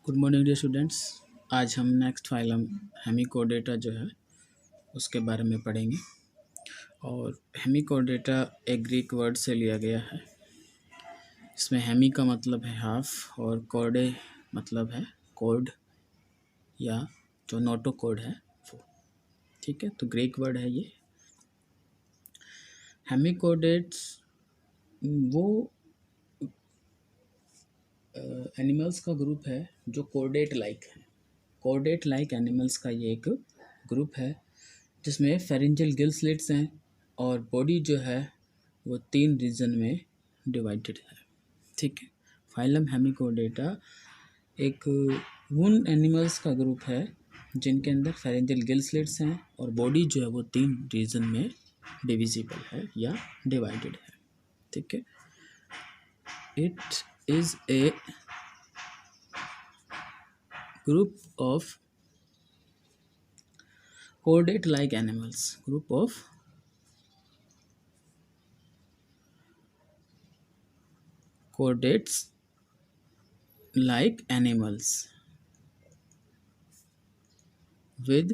Good morning dear students. आज हम next phylum hemichordata जो है उसके बारे में पढ़ेंगे। और हेमिकोडेटा एक ग्रीक वर्ड से लिया गया है। इसमें हेमी का मतलब है हाफ और कोडे मतलब है कोड या जो नोटो कोड है वो। ठीक है, तो ग्रीक वर्ड है ये। हेमिकोडेट्स वो एनिमल्स का ग्रुप है जो कोडेट लाइक है। कोडेट लाइक एनिमल्स का ये एक ग्रुप है जिसमें फेरेंजियल गिल स्लिट्स हैं और बॉडी जो है वो 3 रीजन में डिवाइडेड है। ठीक है, फाइलम हेमिकोडेटा एक उन एनिमल्स का ग्रुप है जिनके अंदर फेरेंजियल गिल स्लिट्स हैं और बॉडी जो है वो 3 रीजन में डिविजिबल है या डिवाइडेड है। ठीक है, it is A group of chordate like animals, group of chordates like animals with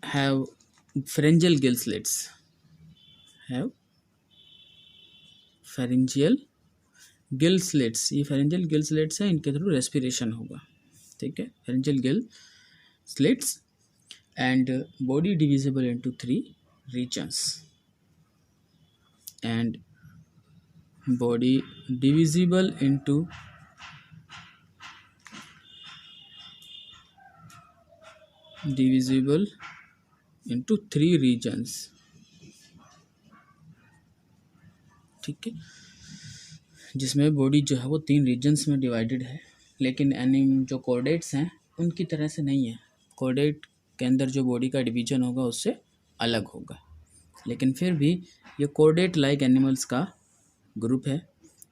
have pharyngeal gill slits, have pharyngeal gill slits. ये फेरेंजियल गिल स्लिट्स है, इनके थ्रू रेस्पिरेशन होगा। ठीक है, pharyngeal gill slits and body divisible into 3 regions and body divisible into into 3 regions। ठीक है, जिसमें body जो है वो 3 रीजन्स में डिवाइडेड है। लेकिन जो कोर्डेट्स हैं उनकी तरह से नहीं है। कोर्डेट के अंदर जो बॉडी का डिवीजन होगा उससे अलग होगा, लेकिन फिर भी ये कोर्डेट लाइक एनिमल्स का ग्रुप है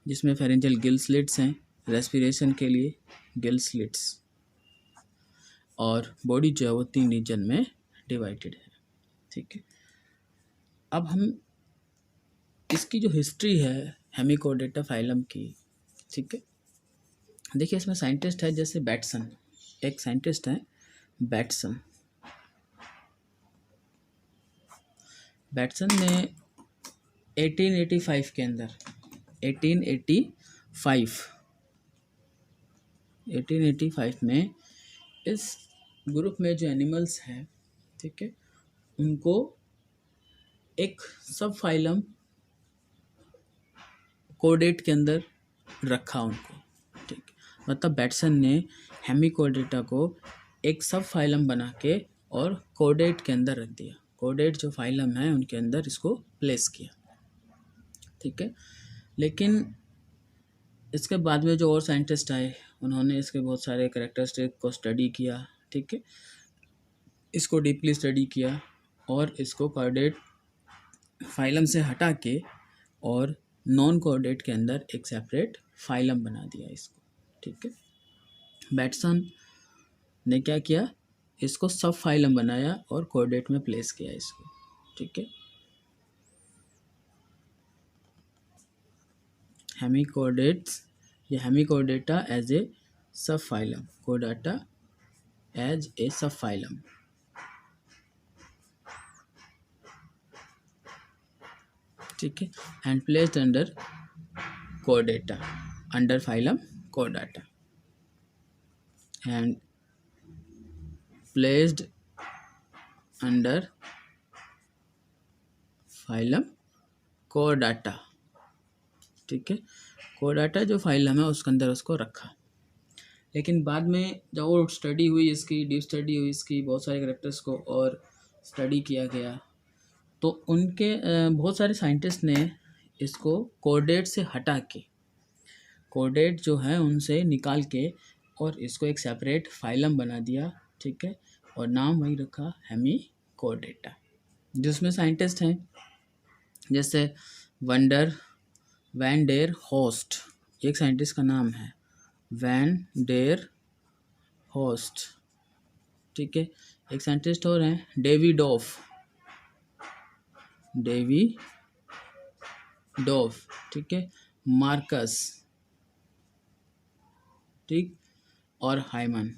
जिसमें फेरेंजियल गिल स्लिट्स हैं रेस्पिरेशन के लिए, गिल स्लिट्स, और बॉडी जो है वो 3 रीजन में डिवाइडेड है। ठीक है, अब हम इसकी जो हिस्ट्री है हेमिकोडेटा फाइलम की, ठीक है, देखिए इसमें साइंटिस्ट है जैसे बैटसन, एक साइंटिस्ट है बैटसन। बैटसन ने 1885 के अंदर 1885 में इस ग्रुप में जो एनिमल्स हैं, ठीक है, उनको एक सब फाइलम कोडेट के अंदर रखा उनको। ठीक, मतलब बैटसन ने हेमिकोडेटा को एक सब फाइलम बना के और कोडेट के अंदर रख दिया। कोडेट जो फाइलम है उनके अंदर इसको प्लेस किया। ठीक है, लेकिन इसके बाद में जो और साइंटिस्ट आए उन्होंने इसके बहुत सारे कैरेक्टरिस्टिक को स्टडी किया। ठीक है, इसको डीपली स्टडी किया और इसको कोडेट फाइलम से हटा के और नॉन कोऑर्डिनेट के अंदर एक सेपरेट फाइलम बना दिया इसको। ठीक है, बैटसन ने क्या किया, इसको सब फाइलम बनाया और कोऑर्डिनेट में प्लेस किया इसको। ठीक है, हेमिकोडेट्स या हेमिकोडेटा एज ए सब फाइलम, कोडाटा एज ए सब फाइलम। ठीक है, and placed under कोडाटा, under phylum कोडाटा and placed under phylum कोडाटा। ठीक है, कोडाटा जो फाइलम है उसके अंदर उसको रखा। लेकिन बाद में जब वो स्टडी हुई इसकी, डीप स्टडी हुई इसकी, बहुत सारे कैरेक्टर्स को और स्टडी किया गया, तो उनके बहुत सारे साइंटिस्ट ने इसको कोऑर्डिनेट से हटा के, कोऑर्डिनेट जो है उनसे निकाल के और इसको एक सेपरेट फाइलम बना दिया। ठीक है, और नाम वही रखा हेमिकोडेटा। जिसमें साइंटिस्ट हैं जैसे वैन डेर होस्ट, एक साइंटिस्ट का नाम है वैन डेर होस्ट। ठीक है, एक साइंटिस्ट और हैं डेविडोफ। ठीक है, मार्कस, ठीक, और हाइमन,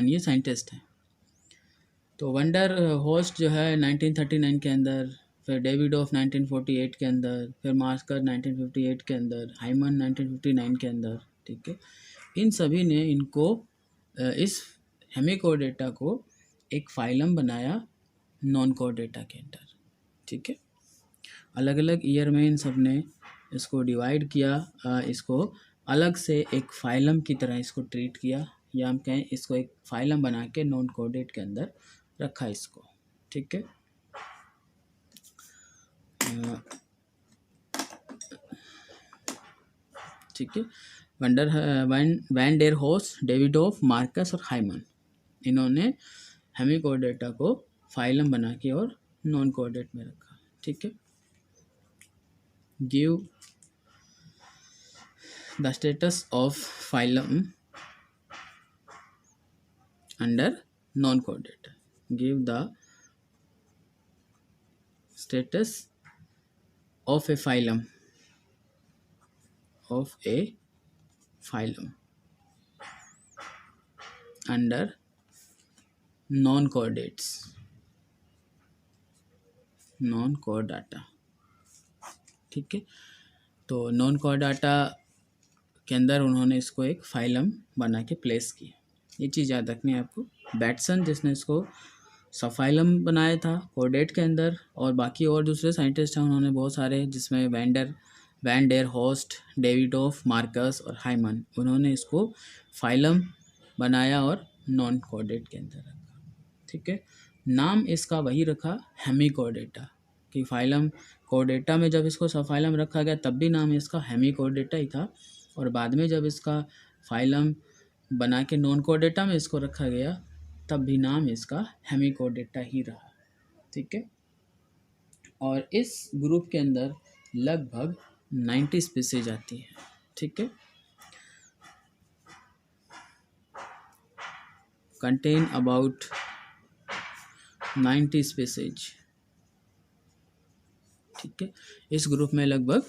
ये साइंटिस्ट हैं। तो वंडर होस्ट जो है 1939 के अंदर, फिर डेविड ऑफ 1948 के अंदर, फिर मार्कर 1958 के अंदर, हाइमन 1959 के अंदर, ठीक है। इन सभी ने इनको इस हेमिकोडेटा को एक फाइलम बनाया नॉन कोडेटा के अंदर, ठीक है। अलग अलग ईयर में इन सब ने इसको डिवाइड किया, इसको अलग से एक फाइलम की तरह इसको ट्रीट किया, या हम कहें इसको एक फाइलम बना के नॉन कोडेट के अंदर रखा इसको, ठीक है। ठीक है, वैन डेर होस, डेविड ऑफ, मार्कस और हाइमन, इन्होंने हेमिकोडेटा को फाइलम बना के और नॉन कोडेट में रखा, ठीक है। Give the status of phylum under non caudate, give the status of a phylum under non chordata, ठीक है। तो नॉन कॉर्डाटा के अंदर उन्होंने इसको एक फाइलम बना के प्लेस किया। ये चीज़ याद रखनी है आपको। बैटसन जिसने इसको सफाइलम बनाया था कोडेट के अंदर, और बाकी और दूसरे साइंटिस्ट हैं उन्होंने बहुत सारे, जिसमें van der Horst, Davidoff, Marcus और हाइमन, उन्होंने इसको फाइलम बनाया और नॉन कोडेट के अंदर रखा, ठीक है। नाम इसका वही रखा हेमिकोडेटा, कि फाइलम कोडेटा में जब इसको सफाइलम रखा गया तब भी नाम इसका हेमिकोडेटा ही था, और बाद में जब इसका फाइलम बना के नॉन कोडेटा में इसको रखा गया तब भी नाम इसका हेमिकोडेटा ही रहा, ठीक है। और इस ग्रुप के अंदर लगभग 90 स्पीसीज आती है, ठीक है। कंटेन अबाउट 90 स्पीसीज, ठीक है। इस ग्रुप में लगभग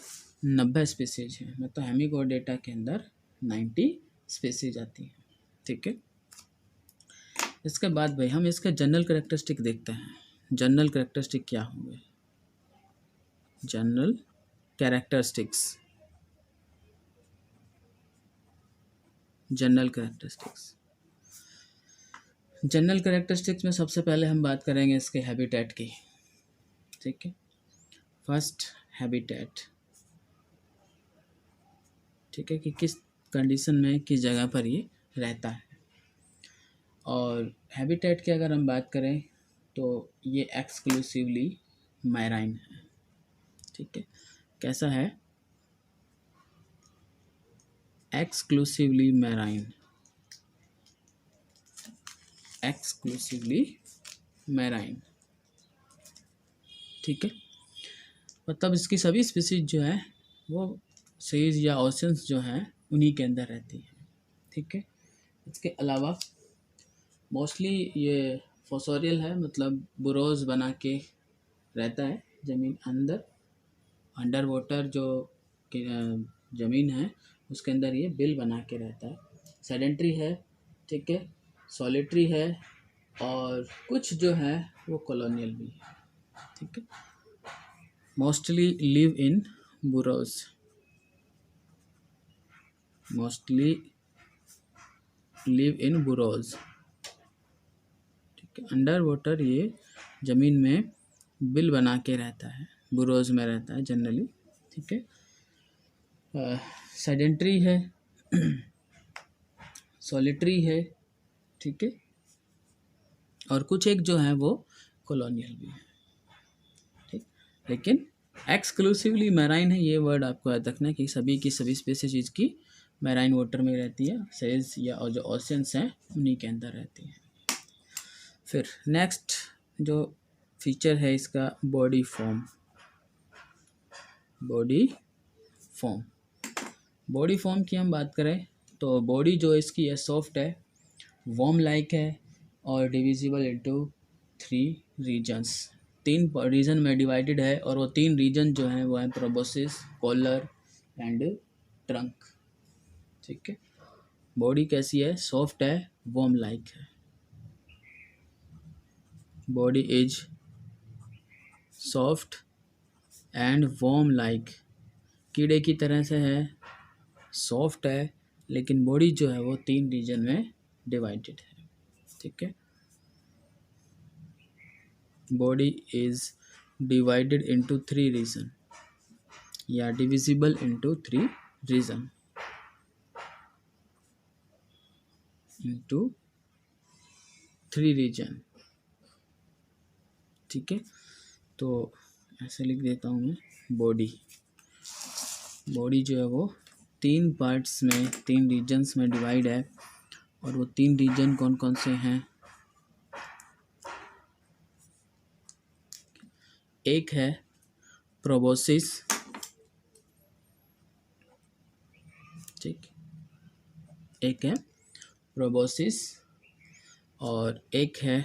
90 स्पीसीज हैं, मतलब हेमिकोडेटा के अंदर 90 स्पीसीज आती हैं, ठीक है। इसके बाद भाई हम इसके जनरल कैरेक्टरिस्टिक देखते हैं। जनरल कैरेक्टरिस्टिक क्या होंगे? जनरल कैरेक्टरिस्टिक्स, जनरल कैरेक्टरिस्टिक्स में सबसे पहले हम बात करेंगे इसके हैबिटेट की, ठीक है। फर्स्ट हैबिटेट, ठीक है, कि किस कंडीशन में किस जगह पर ये रहता है। और हैबिटेट की अगर हम बात करें तो ये एक्सक्लूसिवली मैराइन है, ठीक है। कैसा है? एक्सक्लूसिवली मैराइन, एक्सक्लूसिवली मैराइन, ठीक है। मतलब इसकी सभी स्पीसीज जो है वो सीज या ओशंस जो हैं उन्हीं के अंदर रहती है, ठीक है। इसके अलावा मोस्टली ये फोसोरियल है, मतलब बुरोज बना के रहता है ज़मीन अंडर वाटर, जो ज़मीन है उसके अंदर ये बिल बना के रहता है। सेडेंट्री है, ठीक है, सॉलिटरी है, और कुछ जो है वो कॉलोनियल भी है, ठीक है। Mostly live in burrows, mostly live in burrows, ठीक है। अंडर वाटर ये ज़मीन में बिल बना के रहता है, बुरोज में रहता है जनरली, ठीक है। सेडेंट्री है, सॉलिटरी है, ठीक है, और कुछ एक जो है वो कॉलोनियल भी है, ठीक। लेकिन एक्सक्लूसिवली मैराइन है, ये वर्ड आपको याद रखना है कि सभी की सभी स्पीसीज की मैराइन वाटर में रहती है, सेल्स या और जो ओशंस हैं उन्हीं के अंदर रहती हैं। फिर नेक्स्ट जो फीचर है इसका बॉडी फॉर्म, बॉडी फॉर्म की हम बात करें तो बॉडी जो इसकी है सॉफ्ट है, वॉर्म लाइक है, और डिविजिबल इनटू 3 रीजन्स, तीन रीजन में डिवाइडेड है और वो तीन रीजन जो हैं वो हैं प्रोबोसिस, कॉलर एंड ट्रंक। ठीक है। बॉडी कैसी है? सॉफ्ट है, वॉर्म लाइक है। Body is soft and warm like, कीड़े की तरह से है, सॉफ्ट है, लेकिन बॉडी जो है वो तीन रीजन में डिवाइडेड है। ठीक है। Body is divided into three region या divisible into three region, into three region. ठीक है। तो ऐसे लिख देता हूँ मैं, बॉडी जो है वो तीन पार्ट्स में, तीन रीजन्स में डिवाइड है, और वो तीन रीजन कौन कौन से हैं? एक है प्रोबोसिस, ठीक, एक है प्रोबोसिस और एक है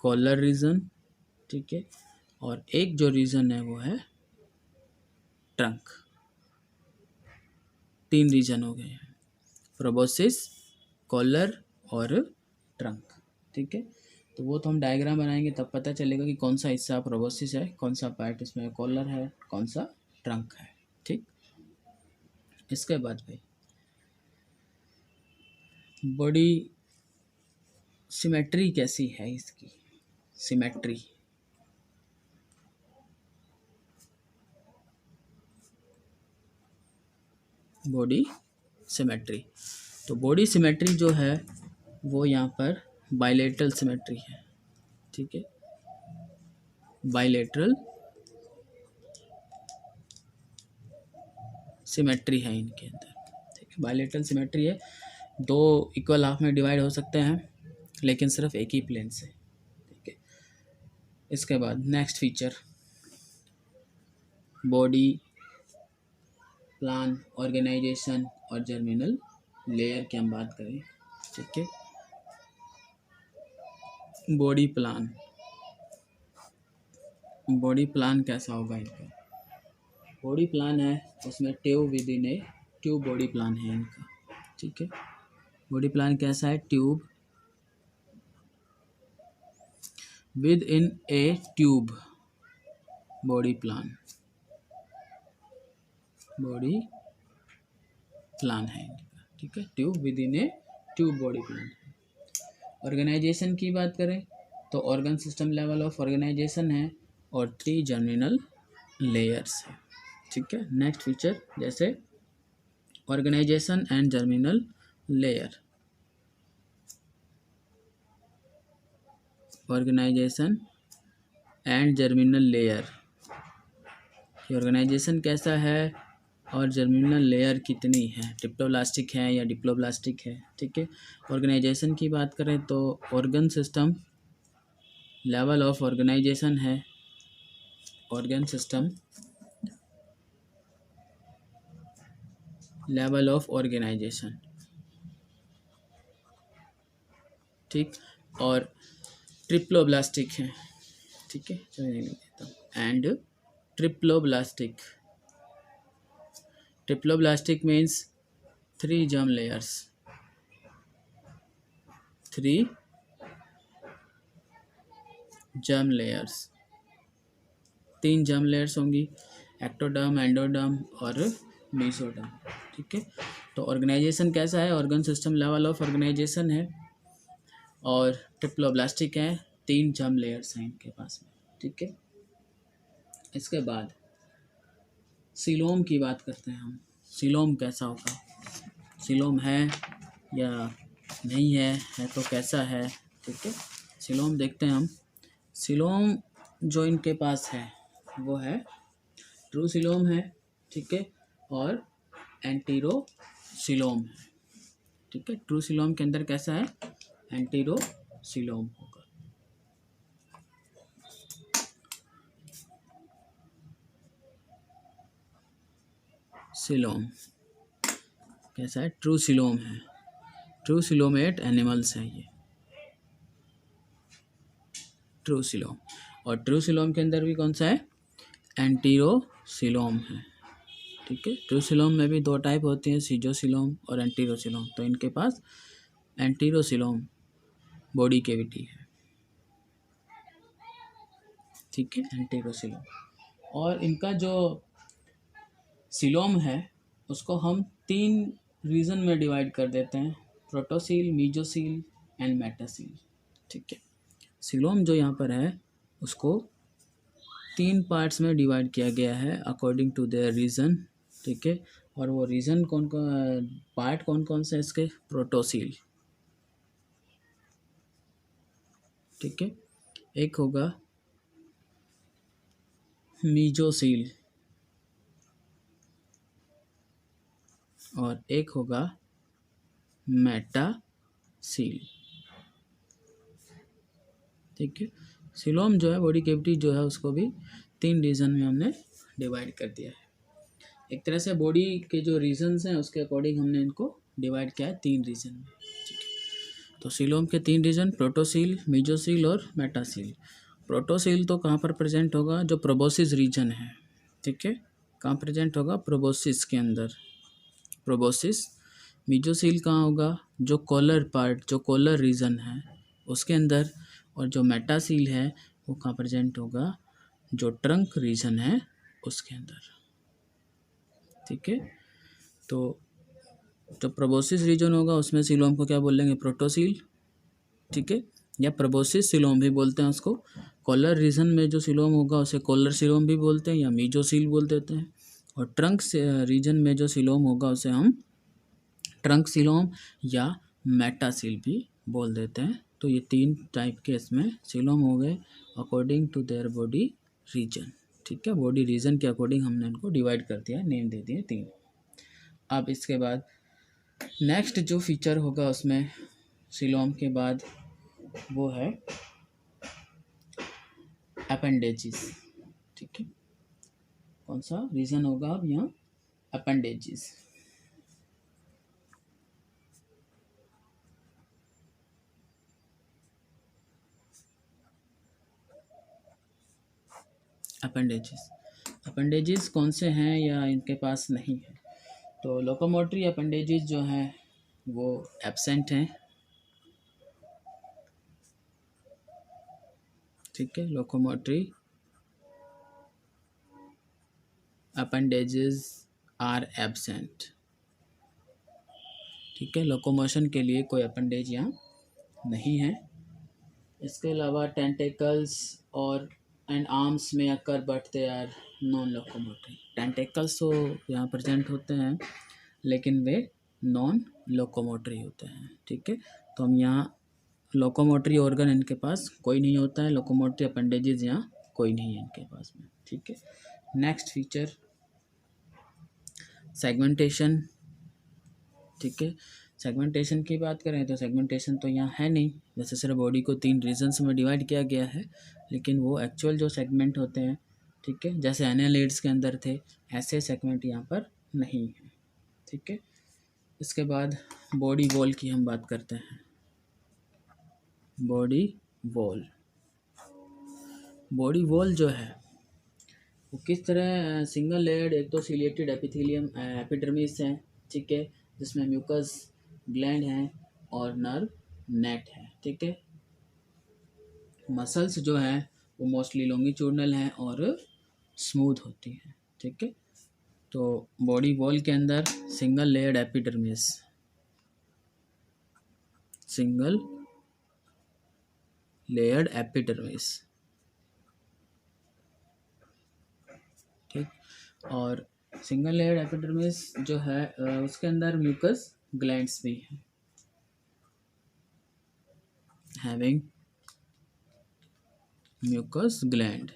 कॉलर रीजन। ठीक है। और एक जो रीजन है वो है ट्रंक। तीन रीजन हो गए हैं, प्रोबोसिस, कॉलर और ट्रंक। ठीक है। तो वो तो हम डायग्राम बनाएंगे तब पता चलेगा कि कौन सा हिस्सा प्रोबोसिस है, कौन सा पार्ट इसमें कॉलर है, कौन सा ट्रंक है। ठीक। इसके बाद भाई बॉडी सिमेट्री कैसी है इसकी? Symmetry, body symmetry. तो बॉडी सिमेट्री जो है वो यहाँ पर बाइलेटरल सिमेट्री है। ठीक है। बाइलेटरल सिमेट्री है इनके अंदर। ठीक है। बाइलेटरल सिमेट्री है, दो इक्वल हाफ में डिवाइड हो सकते हैं लेकिन सिर्फ एक ही प्लेन से। ठीक है। इसके बाद next feature, body plan, organization और जर्मिनल लेयर की हम बात करें। ठीक है। बॉडी प्लान, बॉडी प्लान कैसा होगा इनका? बॉडी प्लान है उसमें tube within a tube, body plan है इनका। ठीक है। बॉडी प्लान कैसा है? Tube within a tube, body plan, body plan है इनका। ठीक है। Tube within a tube, body plan. Organization की बात करें तो organ system level of organisation है और थ्री जर्मिनल लेयर्स है। ठीक है। नेक्स्ट फीचर जैसे organization and germinal layer, organization and germinal layer, organization कैसा है और जर्मिनल लेयर कितनी है, ट्रिप्लोब्लास्टिक है या डिप्लोब्लास्टिक है। ठीक है। ऑर्गेनाइजेशन की बात करें तो organ system level of organisation है, organ system level of organisation. ठीक। और ट्रिप्लोब्लास्टिक है। ठीक है। चलिए लिख देता हूँ, and triploblastic, triploblastic means three germ layers, three germ layers, तीन जर्म लेयर्स होंगी, एक्टोडर्म, एंडोडर्म और मेसोडर्म। ठीक है। तो ऑर्गेनाइजेशन कैसा है? Organ system level of organisation है और ट्रिप्लोब्लास्टिक है, तीन जर्म लेयर्स हैं इनके पास में। ठीक है। इसके बाद सीलोम की बात करते हैं हम। सीलोम कैसा होगा? सीलोम है या नहीं है तो कैसा है? ठीक है। सीलोम देखते हैं हम। सीलोम जो इनके पास है वो है ट्रू सीलोम है। ठीक है। और एंटीरो सीलोम है। ठीक है। ट्रू सीलोम के अंदर कैसा है? एंटीरो सीलोम होगा। सीलोम कैसा है? ट्रू सीलोम है, ट्रू सीलोमेट एनिमल्स है ये, ट्रू सीलोम। और ट्रूसिलोम के अंदर भी कौन सा है, एंटीरोसिलोम है। ठीक है, ट्रूसिलोम में भी 2 टाइप होती हैं, सीजोसिलोम और एंटीरोसिलोम। तो इनके पास एंटीरोसिलोम बॉडी कैविटी है। ठीक है, एंटीरोसिलोम। और इनका जो सिलोम है उसको हम 3 रीजन में डिवाइड कर देते हैं, प्रोटोसील, मीजोसील एंड मेटासील। ठीक है, सिलोम जो यहाँ पर है उसको 3 पार्ट्स में डिवाइड किया गया है अकॉर्डिंग टू देयर रीजन। ठीक है, और वो रीजन पार्ट कौन कौन से इसके, प्रोटोसील। ठीक है, एक होगा मीजोसील और एक होगा मेटासील। ठीक है, सिलोम जो है बॉडी कैविटी जो है उसको भी 3 रीजन में हमने डिवाइड कर दिया है। एक तरह से बॉडी के जो रीजन्स हैं उसके अकॉर्डिंग हमने इनको डिवाइड किया है 3 रीजन में। ठीक है, तो सिलोम के 3 रीजन, प्रोटोसील, मीजोसील और मेटासील। प्रोटोसील तो कहाँ पर प्रेजेंट होगा, जो प्रोबोसिस रीजन है। ठीक है, कहाँ प्रेजेंट होगा, प्रोबोसिस के अंदर, प्रोबोसिस। मीजोसील कहाँ होगा, जो कॉलर पार्ट, जो कॉलर रीजन है उसके अंदर। और जो मेटासील है वो कहाँ प्रेजेंट होगा, जो ट्रंक रीजन है उसके अंदर। ठीक है, तो जो प्रोबोसिस रीजन होगा उसमें सिलोम को क्या बोलेंगे, प्रोटोसील। ठीक है, या प्रोबोसिस सिलोम भी बोलते हैं उसको। कॉलर रीजन में जो सिलोम होगा उसे कॉलर सिलोम भी बोलते हैं या मीजोसील बोल देते हैं। और ट्रंक रीजन में जो सिलोम होगा उसे हम ट्रंक सिलोम या मेटासील भी बोल देते हैं। तो ये 3 टाइप के इसमें सिलोम हो गए according to their body region. ठीक है, बॉडी रीजन के अकॉर्डिंग हमने इनको डिवाइड कर दिया, नेम दे दिए 3। अब इसके बाद नेक्स्ट जो फीचर होगा उसमें सिलोम के बाद वो है अपेंडेजेस। ठीक है, कौन सा रीजन होगा अब यहाँ, अपेंडेजेस। अपेंडेजेस कौन से हैं या इनके पास नहीं है, तो लोकोमोटरी अपेंडेजेस जो हैं वो एब्सेंट हैं। ठीक है, लोकोमोटरी अपेंडेजेस आर एब्सेंट। ठीक है, लोकोमोशन के लिए कोई अपेंडेज यहाँ नहीं है। इसके अलावा टेंटेकल्स और एंड आर्म्स में occur but they are non locomotory. Tentacles तो यहाँ प्रेजेंट होते हैं लेकिन वे नॉन लोकोमोटरी होते हैं। ठीक है, तो हम यहाँ लोकोमोटरी ऑर्गन इनके पास कोई नहीं होता है, लोकोमोटरी अपेंडेजेस यहाँ कोई नहीं है इनके पास में। ठीक है, नेक्स्ट फीचर सेगमेंटेशन। ठीक है, सेगमेंटेशन की बात करें तो सेगमेंटेशन तो यहाँ है नहीं, वैसे सिर्फ बॉडी को 3 रीजन्स में डिवाइड किया गया है, लेकिन वो एक्चुअल जो सेगमेंट होते हैं, ठीक है, जैसे एनालिड्स के अंदर थे ऐसे सेगमेंट यहाँ पर नहीं है। ठीक है, इसके बाद बॉडी वॉल की हम बात करते हैं। बॉडी वॉल, बॉडी वॉल जो है वो किस तरह, सिंगल लेयर्ड एक तो सिलिएटेड एपिथेलियम एपिडर्मिस है। ठीक है, जिसमें म्यूकस ग्लैंड है और नर्व नेट है। ठीक है, मसल्स जो है वो मोस्टली लॉन्गिट्यूडनल हैं और स्मूथ होती हैं। ठीक है, तो बॉडी वॉल के अंदर single layered epidermis, single layered epidermis. ठीक, और सिंगल लेयर्ड एपिडर्मिस जो है उसके अंदर म्यूकस ग्लैंड्स भी हैं, having mucus gland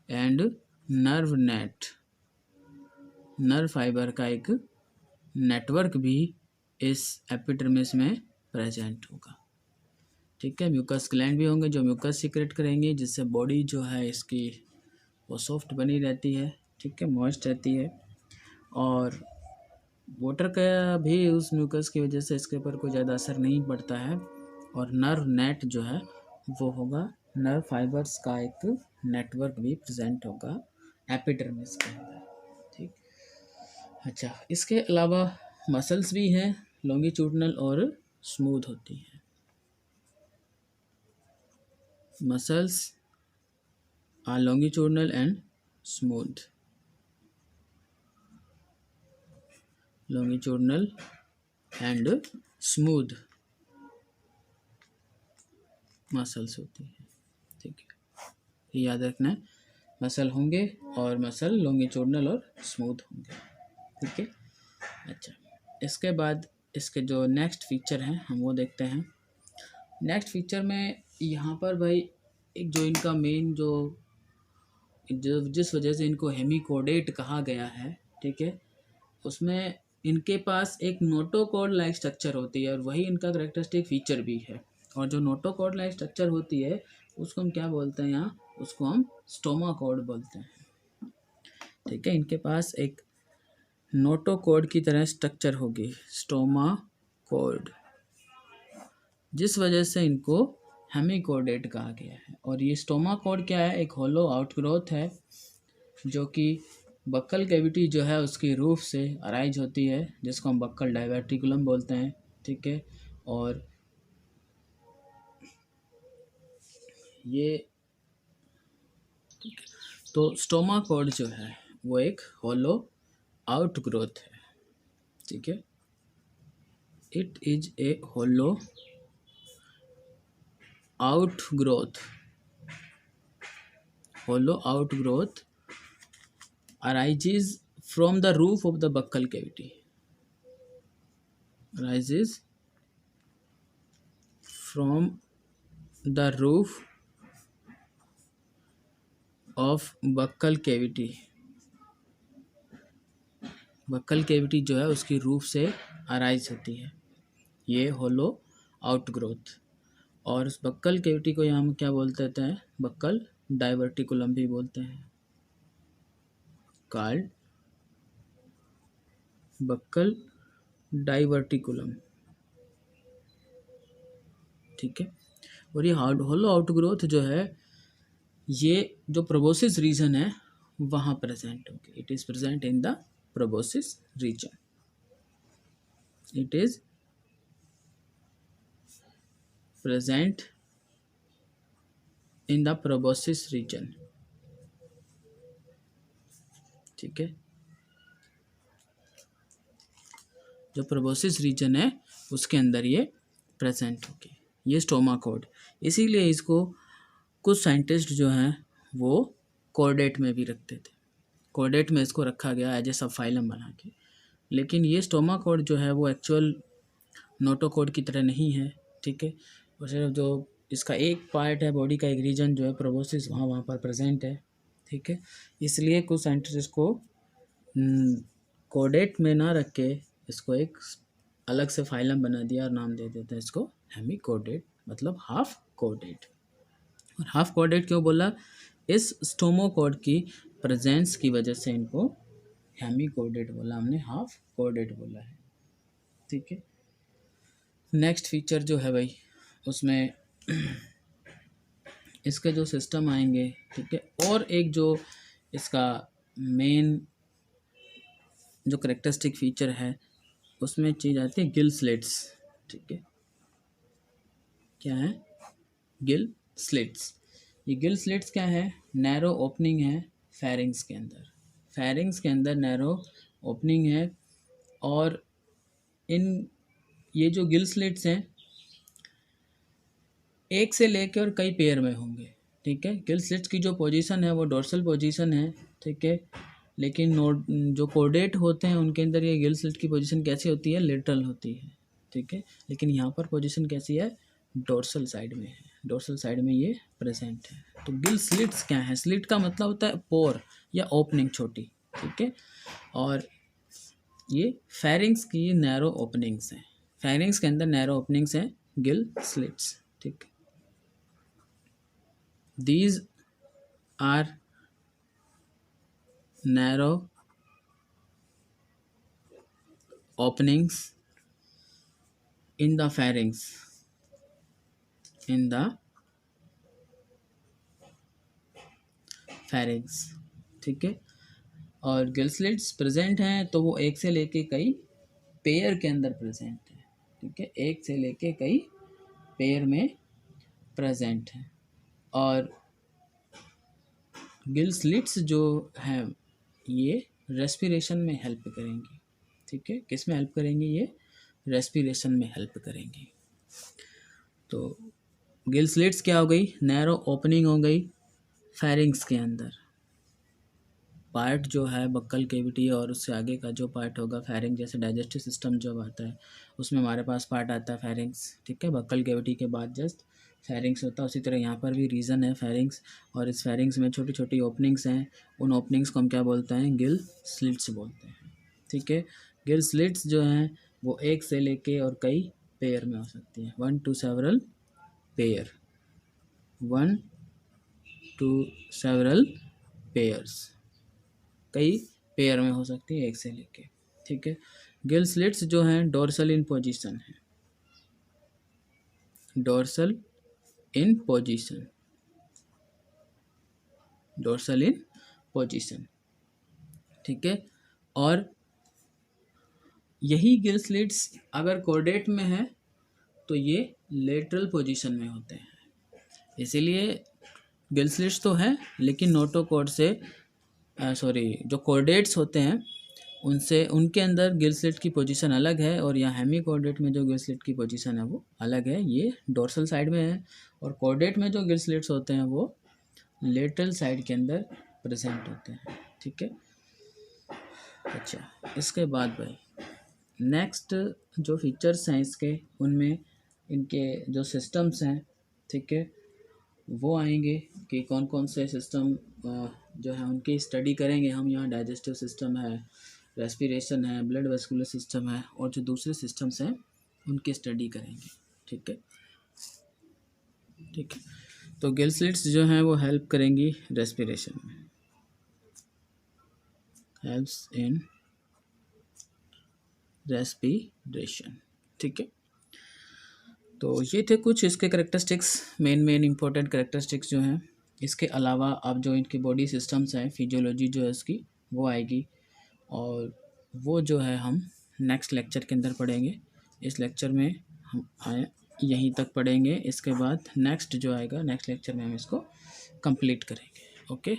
and nerve net, nerve fiber का एक नेटवर्क भी इस एपिडर्मिस में प्रेजेंट होगा। ठीक है, म्यूकस ग्लैंड भी होंगे जो म्यूकस सीक्रेट करेंगे, जिससे बॉडी जो है इसकी वो सॉफ्ट बनी रहती है। ठीक है, मॉइस्ट रहती है, और वाटर का भी उस म्यूकस की वजह से इसके ऊपर कोई ज़्यादा असर नहीं पड़ता है। और नर्व नेट जो है वो होगा नर्व फाइबर्स का एक नेटवर्क भी प्रेजेंट होगा एपिडर्मिस के अंदर। ठीक। अच्छा, इसके अलावा मसल्स भी हैं, लॉन्गिट्यूडनल और स्मूथ होती हैं। Muscles are longitudinal and smooth. Longitudinal and smooth muscles होती हैं। ठीक है, ये याद रखना है, मसल होंगे और मसल लॉन्गिट्यूडनल और स्मूथ होंगे। ठीक है। अच्छा, इसके बाद इसके जो नेक्स्ट फीचर हैं हम वो देखते हैं। नेक्स्ट फीचर में यहाँ पर भाई एक जो इनका मेन जो जिस वजह से इनको हेमिकोडेट कहा गया है, ठीक है, उसमें इनके पास एक नोटोकॉर्ड लाइक स्ट्रक्चर होती है और वही इनका करेक्टरिस्टिक फीचर भी है। और जो नोटोकॉर्ड लाइक स्ट्रक्चर होती है उसको हम क्या बोलते हैं यहाँ, उसको हम स्टोमा कॉर्ड बोलते हैं। ठीक है, इनके पास एक नोटोकॉर्ड की तरह स्ट्रक्चर होगी, स्टोमा कॉर्ड, जिस वजह से इनको हेमिकोडेट कहा गया है। और ये स्टोमा कॉर्ड क्या है, एक होलो आउटग्रोथ है जो कि बक्कल कैविटी जो है उसकी रूफ से अराइज होती है, जिसको हम बक्कल डाइवर्टिकुलम बोलते हैं। ठीक है, और ये तो स्टोमा कॉर्ड जो है वो एक होलो आउटग्रोथ है। ठीक है, it is a hollow outgrowth, hollow outgrowth arises from the roof of the buccal cavity, arises from the roof of buccal cavity, buccal cavity जो है उसकी रूफ से अराइज होती है ये होलो आउटग्रोथ। और उस बक्कल कैविटी को यहाँ हम क्या बोलते हैं, बक्कल डाइवर्टिकुलम भी बोलते हैं, कॉल्ड बक्कल डाइवर्टिकुलम। ठीक है, और ये होलो आउटग्रोथ जो है ये जो प्रोबोसिस रीजन है वहाँ प्रेजेंट होगी। It is present in the proboscis region, it is present in the proboscis region. ठीक है, जो प्रोबोसिस रीजन है उसके अंदर ये प्रेजेंट होगी, ये स्टोमा कॉर्ड। इसीलिए इसको कुछ साइंटिस्ट जो हैं वो कॉर्डेट में भी रखते थे, कॉर्डेट में इसको रखा गया एज ए सब फाइलम बना के। लेकिन ये स्टोमा कॉर्ड जो है वो एक्चुअल नोटोकॉर्ड की तरह नहीं है। ठीक है, और सिर्फ जो इसका एक पार्ट है, बॉडी का एक रीजन जो है प्रोबोसिस, वहाँ पर प्रेजेंट है। ठीक है, इसलिए कुछ साइंटिस्ट इसको कॉर्डेट में ना रख के इसको एक अलग से फाइलम बना दिया और नाम दे देते हैं इसको हेमिकोडेट, मतलब हाफ कोडेट। और हाफ कोडेट क्यों बोला, इस स्टोमोकॉर्ड की प्रेजेंस की वजह से इनको हेमिकोडेट बोला, हमने हाफ कोडेट बोला है। ठीक है, नेक्स्ट फीचर जो है भाई उसमें इसके जो सिस्टम आएंगे। ठीक है, और एक जो इसका मेन जो करेक्टरिस्टिक फीचर है उसमें चीज़ आती है गिल स्लिट्स। ठीक है, क्या है, गिल स्लिट्स। ये गिल स्लिट्स क्या है, नैरो ओपनिंग है फेरिंग्स के अंदर, फेरिंग्स के अंदर नैरो ओपनिंग है। और इन ये जो गिल स्लिट्स हैं एक से लेकर और कई पेयर में होंगे। ठीक है, गिल स्लिट्स की जो पोजीशन है वो डोर्सल पोजीशन है। ठीक है, लेकिन जो कोडेट होते हैं उनके अंदर ये गिल स्लिट की पोजीशन कैसी होती है, लेटरल होती है। ठीक है, लेकिन यहाँ पर पोजीशन कैसी है, डोर्सल साइड में है, डोर्सल साइड में ये प्रेजेंट है। तो गिल स्लिट्स क्या है, स्लिट का मतलब होता है पोर या ओपनिंग छोटी। ठीक है, और ये फेरिंग्स की नैरो ओपनिंग्स हैं, फेरिंग्स के अंदर नैरो ओपनिंग्स हैं गिल स्लिट्स। ठीक, these are narrow openings in the pharynx, in the pharynx, ठीक है। और गिल स्लिट्स प्रेजेंट हैं तो वो एक से लेके कई पेयर के अंदर प्रेजेंट है, ठीक है, एक से लेके कई पेयर में प्रेजेंट है। और गिल स्लिट्स जो हैं ये रेस्पिरेशन में हेल्प करेंगी, ठीक है। किस में हेल्प करेंगी? ये रेस्पिरेशन में हेल्प करेंगी। तो गिल स्लिट्स क्या हो गई? नैरो ओपनिंग हो गई फेरिंग्स के अंदर। पार्ट जो है बक्कल केविटी और उससे आगे का जो पार्ट होगा फेरिंग, जैसे डाइजेस्टिव सिस्टम जब आता है उसमें हमारे पास पार्ट आता है फेरिंग्स, ठीक है। बक्कल केविटी के बाद जस्ट फेरिंग्स होता है। उसी तरह यहाँ पर भी रीजन है फेरिंग्स, और इस फेरिंग्स में छोटी छोटी ओपनिंग्स हैं। उन ओपनिंग्स को हम क्या बोलते हैं? गिल स्लिट्स बोलते हैं, ठीक है। गिल स्लिट्स जो हैं वो एक से लेके और कई पेयर में हो सकती हैं, 1 to several pair, 1 to several pairs, कई पेयर में हो सकती है एक से लेके, ठीक है। गिल स्लिट्स जो हैं डोर्सल इन पोजीशन है, डोर्सल इन पोजीशन, डोर्सल इन पोजीशन, ठीक है। और यही गिल स्लिट्स अगर कॉर्डेट में है तो ये लेटरल पोजीशन में होते हैं। इसीलिए गिल स्लिट्स तो है लेकिन नोटोकॉर्ड से जो कॉर्डेट्स होते हैं उनसे, उनके अंदर गिल स्लिट की पोजीशन अलग है, और यहाँ हेमी कॉर्डेट में जो गिल स्लिट की पोजीशन है वो अलग है, ये डोर्सल साइड में है। और कॉर्डेट में जो गिल स्लिट्स होते हैं वो लेटरल साइड के अंदर प्रेजेंट होते हैं, ठीक है। अच्छा, इसके बाद भाई नेक्स्ट जो फीचर्स हैं इसके, उनमें इनके जो सिस्टम्स हैं, ठीक है, वो आएंगे कि कौन कौन से सिस्टम जो है उनकी स्टडी करेंगे हम। यहाँ डाइजेस्टिव सिस्टम है, रेस्पिरेशन है, ब्लड वेस्कुलर सिस्टम है, और जो दूसरे सिस्टम्स हैं उनकी स्टडी करेंगे, ठीक है, ठीक है। तो गिल स्लिट्स जो हैं वो हेल्प करेंगी रेस्पिरेशन में, हेल्प्स इन रेस्पिरेशन, ठीक है। तो ये थे कुछ इसके करेक्टरिस्टिक्स, मेन इंपॉर्टेंट करेक्टरिस्टिक्स जो हैं। इसके अलावा अब जो इनकी बॉडी सिस्टम्स हैं, फिजियोलॉजी जो है इसकी वो आएगी, और वो जो है हम नेक्स्ट लेक्चर के अंदर पढ़ेंगे। इस लेक्चर में हम यहीं तक पढ़ेंगे, इसके बाद नेक्स्ट जो आएगा नेक्स्ट लेक्चर में हम इसको कंप्लीट करेंगे। ओके।